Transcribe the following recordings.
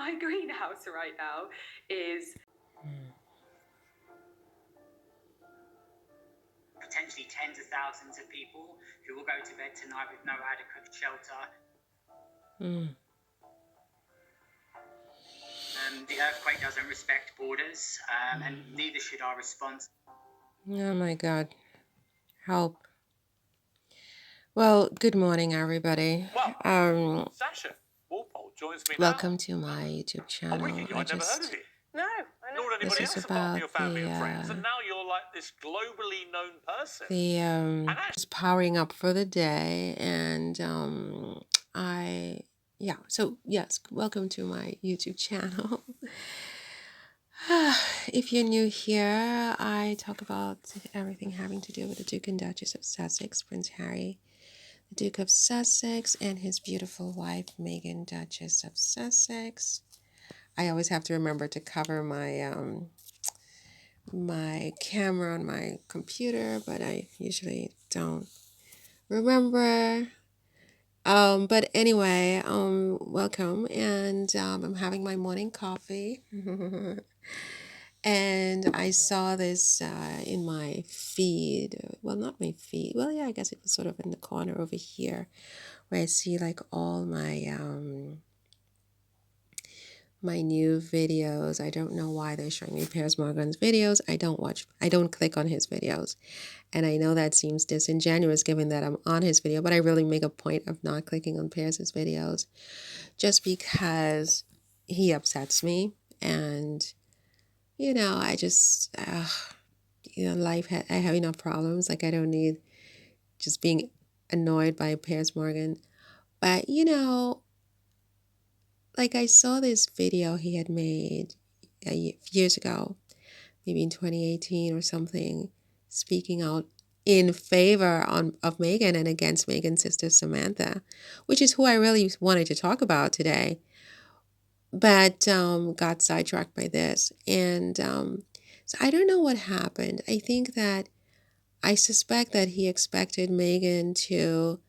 my greenhouse right now is potentially tens of thousands of people who will go to bed tonight with no adequate shelter. The earthquake doesn't respect borders, and neither should our response. Oh my God. Help. Well, good morning, everybody. Sasha, Walpole joins me now. Welcome to my YouTube channel. I'd never heard of you. no, I know. Nor anybody This is else apart from about your family the, and friends, and now you're like this globally known person. just powering up for the day, and so yes, welcome to my YouTube channel. If you're new here, I talk about everything having to do with the Duke and Duchess of Sussex, Prince Harry, the Duke of Sussex, and his beautiful wife, Meghan, Duchess of Sussex. I always have to remember to cover my my camera on my computer, but I usually don't remember. But anyway, welcome, and I'm having my morning coffee. And I saw this in my feed. Well, not my feed. Well, yeah, I guess it was sort of in the corner over here where I see like all my my new videos. I don't know why they're showing me Piers Morgan's videos. I don't click on his videos. And I know that seems disingenuous given that I'm on his video, but I really make a point of not clicking on Piers's videos just because he upsets me. And I just, life, I have enough problems. Like, I don't need just being annoyed by Piers Morgan. But, like, I saw this video he had made years ago, maybe in 2018 or something, speaking out in favor of Meghan and against Meghan's sister Samantha, which is who I really wanted to talk about today, but got sidetracked by this. And so I don't know what happened. I suspect that he expected Meghan to,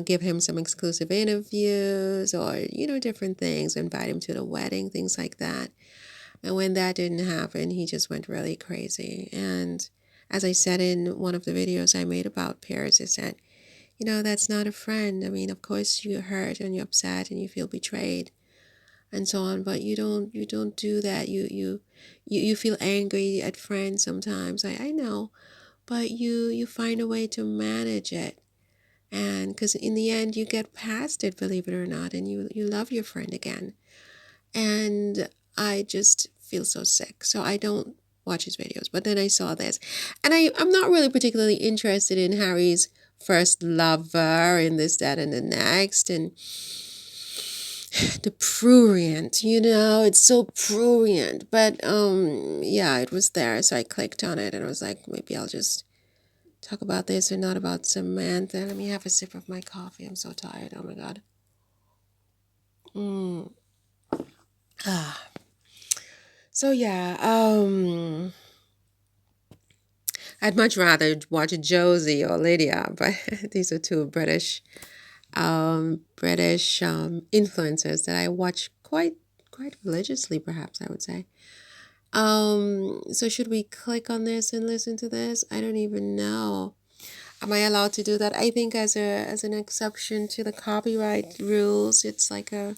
give him some exclusive interviews or, different things, invite him to the wedding, things like that. And when that didn't happen, he just went really crazy. And as I said in one of the videos I made about Piers, I said, that's not a friend. I mean, of course you're hurt and you're upset and you feel betrayed and so on, but you don't do that. You feel angry at friends sometimes. I know, but you find a way to manage it. And because in the end you get past it, believe it or not, and you love your friend again. And I just feel so sick. So I don't watch his videos. But then I saw this. And I'm not really particularly interested in Harry's first lover and this, that, and the next. And the prurient, it's so prurient. But yeah, it was there. So I clicked on it and I was like, maybe I'll just talk about this and not about Samantha. Let me have a sip of my coffee. I'm so tired. Oh my God. So yeah, I'd much rather watch Josie or Lydia, but these are two British influencers that I watch quite religiously, perhaps I would say. So should we click on this and listen to this? I don't even know. Am I allowed to do that? I think as an exception to the copyright rules, it's like a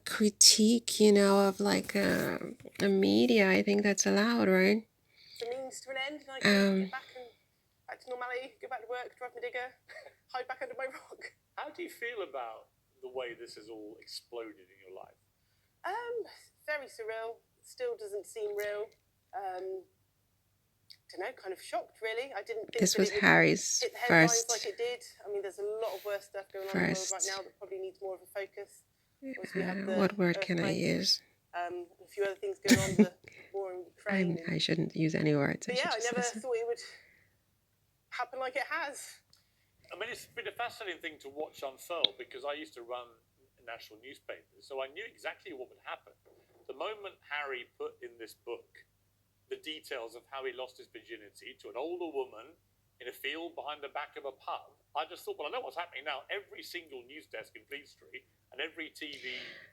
critique, of like a media. I think that's allowed, right? The means to an end, and I can get back to normality, go back to work, drive my digger, hide back under my rock. How do you feel about the way this has all exploded in your life? Very surreal. Still doesn't seem real. Don't know, kind of shocked, really. I didn't think this was it would Harry's hit the headlines first. Like it did. I mean, there's a lot of worse stuff going on in the world right now that probably needs more of a focus. What word can I use? A few other things going on, the war in Ukraine. I shouldn't use any words. But I never thought it would happen like it has. I mean, it's been a fascinating thing to watch unfurl because I used to run national newspapers, so I knew exactly what would happen. The moment Harry put in this book the details of how he lost his virginity to an older woman in a field behind the back of a pub, I just thought, well, I know what's happening now. Every single news desk in Fleet Street and every TV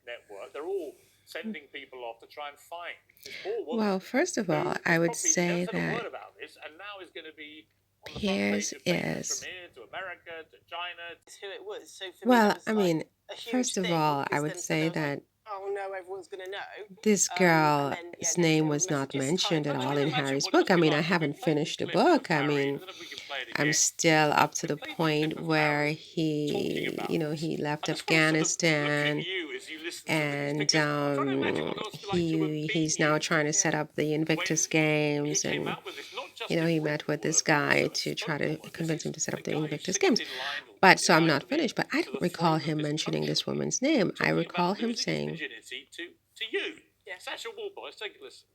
network, they're all sending people off to try and find this poor woman. Well, first of all, I would say never said a that word about this, and now is going to be on the front Piers page of papers is, from here to America to China. It's who it was. So for me, well, that was I like mean, a huge first of thing, all, I because would then say suddenly I was like, that oh no, everyone's going to know. this And girl's then, yeah, next name thing was not messages mentioned at started Can all you in coming in. imagine Harry's what it book. must I be mean, I like? We haven't played finished the clips of book. I Harry. I mean, don't know if we can play it I'm again. still up to We the played that clip point of where Harry talking about this. he left I just want to sort of look at Afghanistan, you as you listen to this, and because I'm trying to imagine what it must be like to have been he's now you trying to set Yeah. up the when Invictus he Games, came and out with this, not just in he written met with this word, but also guy in to try spoken to word. This convince is him to set the up the guy who Invictus second Games. in line, or But in so I'm line not finished. But I to don't the recall throne of him this mentioning this country, woman's name. I talking recall about him losing his saying, virginity to you. Yeah. Sasha Walpole, let's take a listen.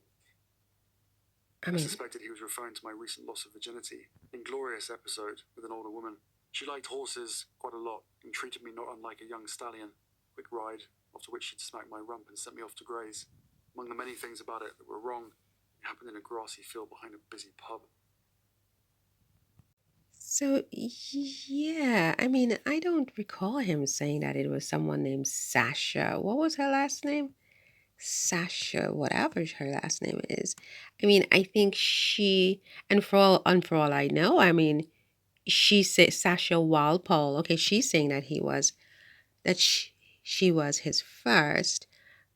I I mean, suspected he was referring to my recent loss of virginity. Inglorious episode with an older woman. She liked horses quite a lot and treated me not unlike a young stallion. Quick ride, after which she'd smack my rump and sent me off to graze. Among the many things about it that were wrong, it happened in a grassy field behind a busy pub. so yeah, I mean, I don't recall him saying that it was someone named Sasha. What was her last name? Sasha, whatever her last name is. I mean, I think she, and for all I know, I mean, she said Sasha Walpole. Okay, she's saying that she was his first,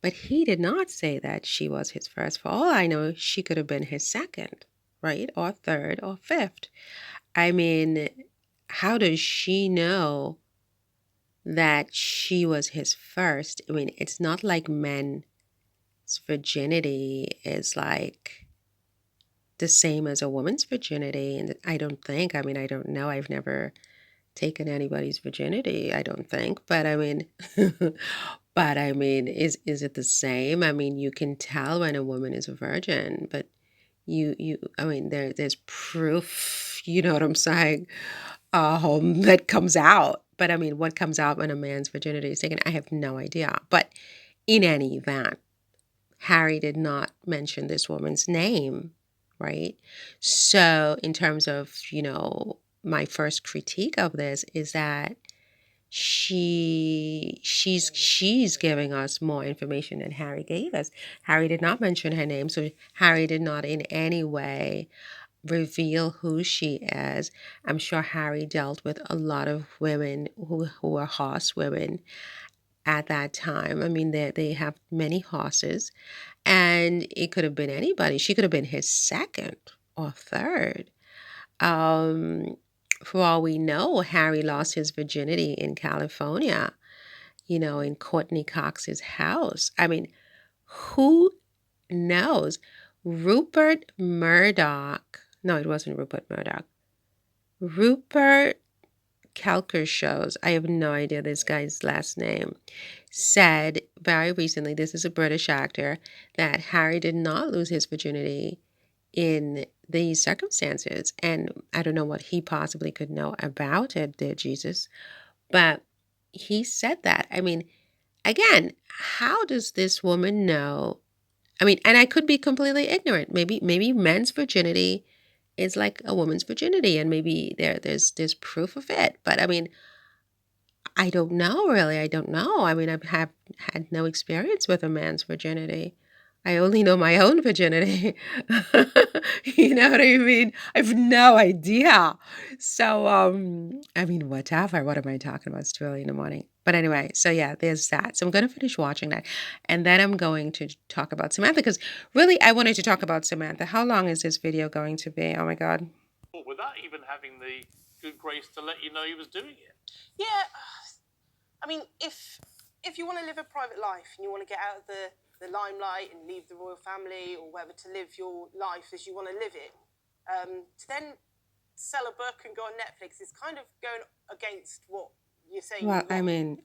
but he did not say that she was his first. For all I know, she could have been his second, right? Or third or fifth. I mean, how does she know that she was his first? I mean, it's not like men's virginity is like the same as a woman's virginity. And I don't think, I mean, I don't know. I've never taken anybody's virginity, I don't think. But I mean, but I mean, is it the same? I mean, you can tell when a woman is a virgin, but I mean, there's proof, you know what I'm saying, that comes out. But I mean, what comes out when a man's virginity is taken, I have no idea. But in any event, Harry did not mention this woman's name, right? So in terms of, my first critique of this is that she's giving us more information than Harry gave us. Harry did not mention her name, so Harry did not in any way reveal who she is. I'm sure Harry dealt with a lot of women who were horse women at that time. I mean, they have many horses, and it could have been anybody. She could have been his second or third. Um, for all we know, Harry lost his virginity in California, in Courtney Cox's house. I mean, who knows? Rupert Murdoch. No, it wasn't Rupert Murdoch. Rupert Kelker shows. I have no idea this guy's last name. Said very recently, this is a British actor, that Harry did not lose his virginity in these circumstances. And I don't know what he possibly could know about it, dear Jesus. But he said that. I mean, again, how does this woman know? I mean, and I could be completely ignorant. Maybe men's virginity is like a woman's virginity, and maybe there's proof of it. But I mean, I don't know, really. I don't know. I mean, have had no experience with a man's virginity. I only know my own virginity. You know what I mean? I have no idea. So, I mean, whatever. What am I talking about? It's too early in the morning. But anyway, so yeah, there's that. So I'm going to finish watching that. And then I'm going to talk about Samantha, because really I wanted to talk about Samantha. How long is this video going to be? Oh my God. Without even having the good grace to let you know he was doing it. Yeah, I mean, if you want to live a private life and you want to get out of the limelight and leave the royal family or whatever, to live your life as you want to live it, to then sell a book and go on Netflix is kind of going against what you're saying. Well, you I want. mean,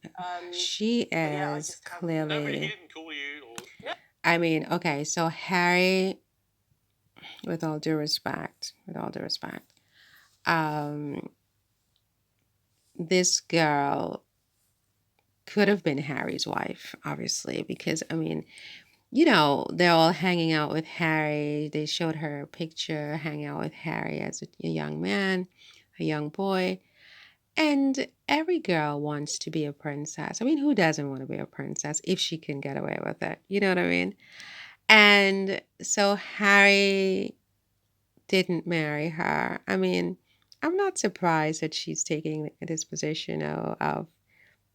she but yeah, I is just have- No, but he clearly. didn't call you. Or... Yeah. I mean, okay, so Harry, with all due respect, this girl could have been Harry's wife, obviously, because I mean, they're all hanging out with Harry. They showed her a picture hanging out with Harry as a young man, a young boy. And every girl wants to be a princess. I mean, who doesn't want to be a princess if she can get away with it? You know what I mean? And so Harry didn't marry her. I mean, I'm not surprised that she's taking this position of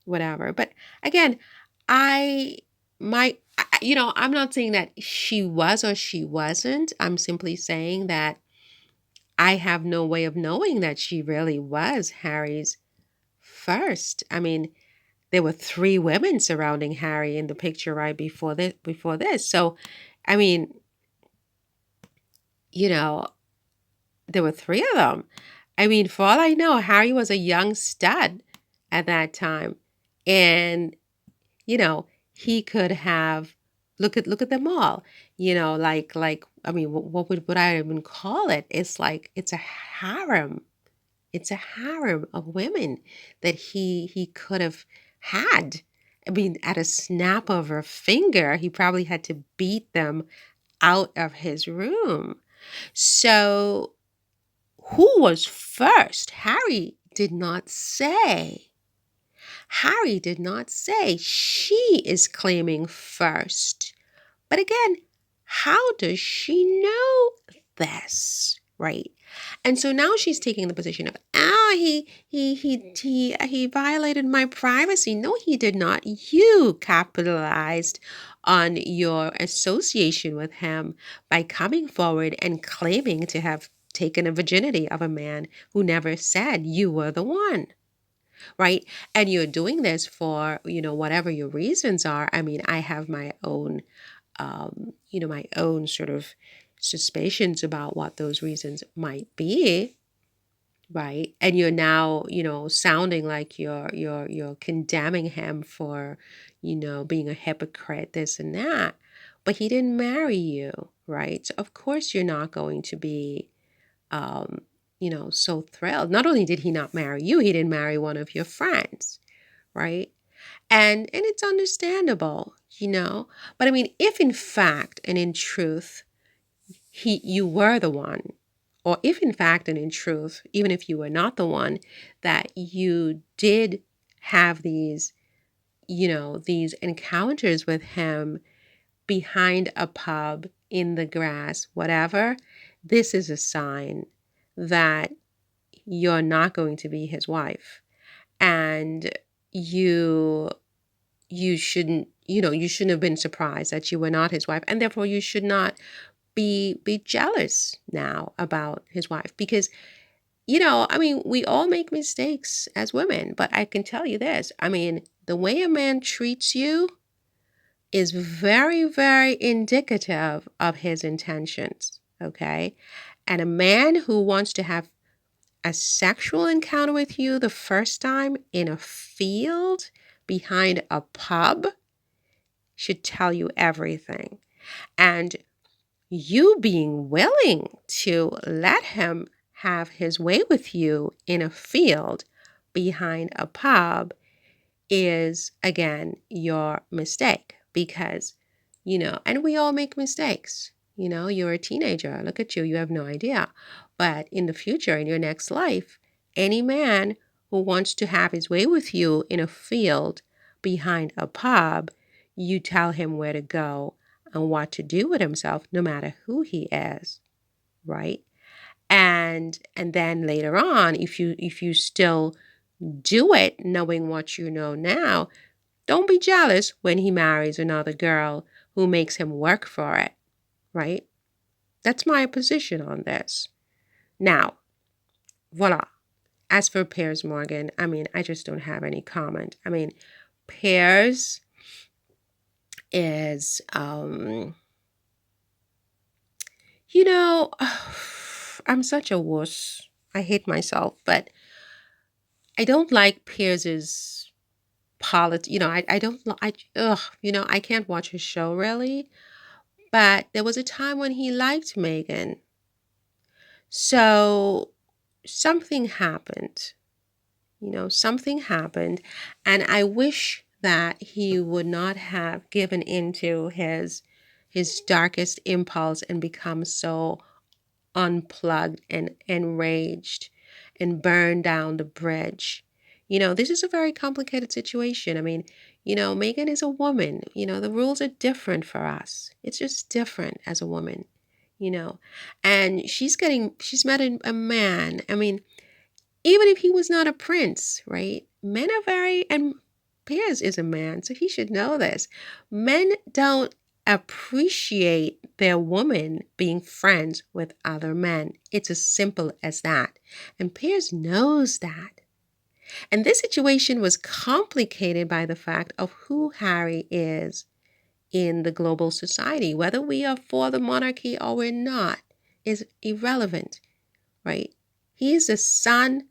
whatever. But again, I I'm not saying that she was or she wasn't. I'm simply saying that I have no way of knowing that she really was Harry's first. I mean, there were three women surrounding Harry in the picture right before this. So, I mean, you know, there were three of them. I mean, for all I know, Harry was a young stud at that time. And, he could have look at them all. Like I mean, what would I even call it? It's like it's a harem. It's a harem of women that he could have had. I mean, at a snap of her finger, he probably had to beat them out of his room. So, who was first? Harry did not say. Harry did not say. She is claiming first. But again, how does she know this? Right? And so now she's taking the position of, he violated my privacy. No, he did not. You capitalized on your association with him by coming forward and claiming to have taken a virginity of a man who never said you were the one. Right? And you're doing this for, whatever your reasons are. I mean, I have my own my own sort of suspicions about what those reasons might be, right? And you're now, sounding like you're condemning him for, being a hypocrite, this and that. But he didn't marry you, right? So of course you're not going to be, so thrilled. Not only did he not marry you, he didn't marry one of your friends, right? And it's understandable, But I mean, if in fact and in truth you were the one, or if in fact and in truth, even if you were not the one, that you did have these, these encounters with him behind a pub, in the grass, whatever, this is a sign that you're not going to be his wife. And you shouldn't have been surprised that you were not his wife, and therefore you should not be jealous now about his wife, because I mean, we all make mistakes as women, but I can tell you this, I mean, the way a man treats you is very, very indicative of his intentions, okay? And a man who wants to have a sexual encounter with you the first time in a field behind a pub should tell you everything. And you being willing to let him have his way with you in a field behind a pub is, again, your mistake. Because, and we all make mistakes. You're a teenager. Look at you. You have no idea. But in the future, in your next life, any man who wants to have his way with you in a field behind a pub, you tell him where to go and what to do with himself, no matter who he is, right? And then later on, if you still do it, knowing what you know now, don't be jealous when he marries another girl who makes him work for it, right? That's my position on this. Now, voila. As for Piers Morgan, I mean, I just don't have any comment. I mean, Piers is, I'm such a wuss. I hate myself, but I don't like Piers's I don't, I can't watch his show really, but there was a time when he liked Meghan. So something happened, something happened, and I wish that he would not have given into his darkest impulse and become so unplugged and enraged and burned down the bridge. This is a very complicated situation. I mean, Meghan is a woman. The rules are different for us. It's just different as a woman, and she's met a man. I mean, even if he was not a prince, right? Men are and Piers is a man, so he should know this. Men don't appreciate their woman being friends with other men. It's as simple as that. And Piers knows that. And this situation was complicated by the fact of who Harry is in the global society. Whether we are for the monarchy or we're not is irrelevant, right? He is the son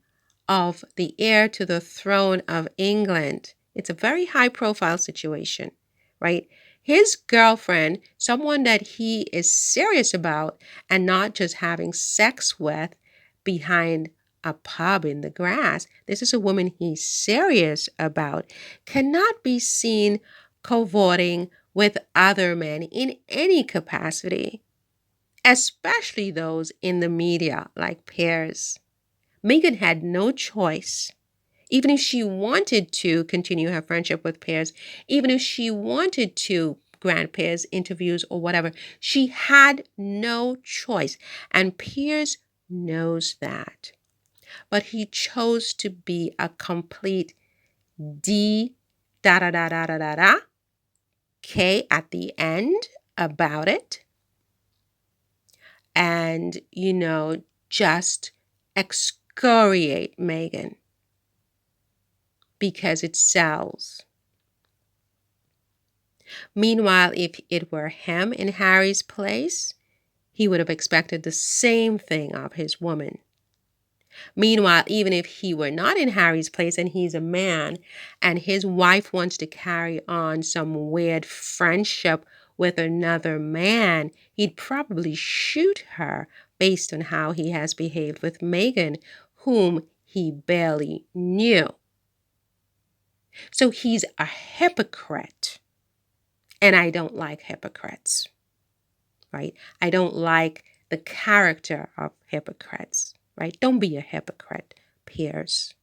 of the heir to the throne of England. It's a very high profile situation, right? His girlfriend, someone that he is serious about and not just having sex with behind a pub in the grass. This is a woman he's serious about, cannot be seen cavorting with other men in any capacity, especially those in the media like Piers. Meghan had no choice. Even if she wanted to continue her friendship with Piers, even if she wanted to grant Piers interviews or whatever, she had no choice. And Piers knows that. But he chose to be a complete D da da da da da da da K at the end about it. And, just excoriate Meghan because it sells. Meanwhile, if it were him in Harry's place, he would have expected the same thing of his woman. Meanwhile, even if he were not in Harry's place and he's a man and his wife wants to carry on some weird friendship with another man, he'd probably shoot her based on how he has behaved with Meghan, whom he barely knew. So he's a hypocrite. And I don't like hypocrites, right? I don't like the character of hypocrites, right? Don't be a hypocrite, Piers.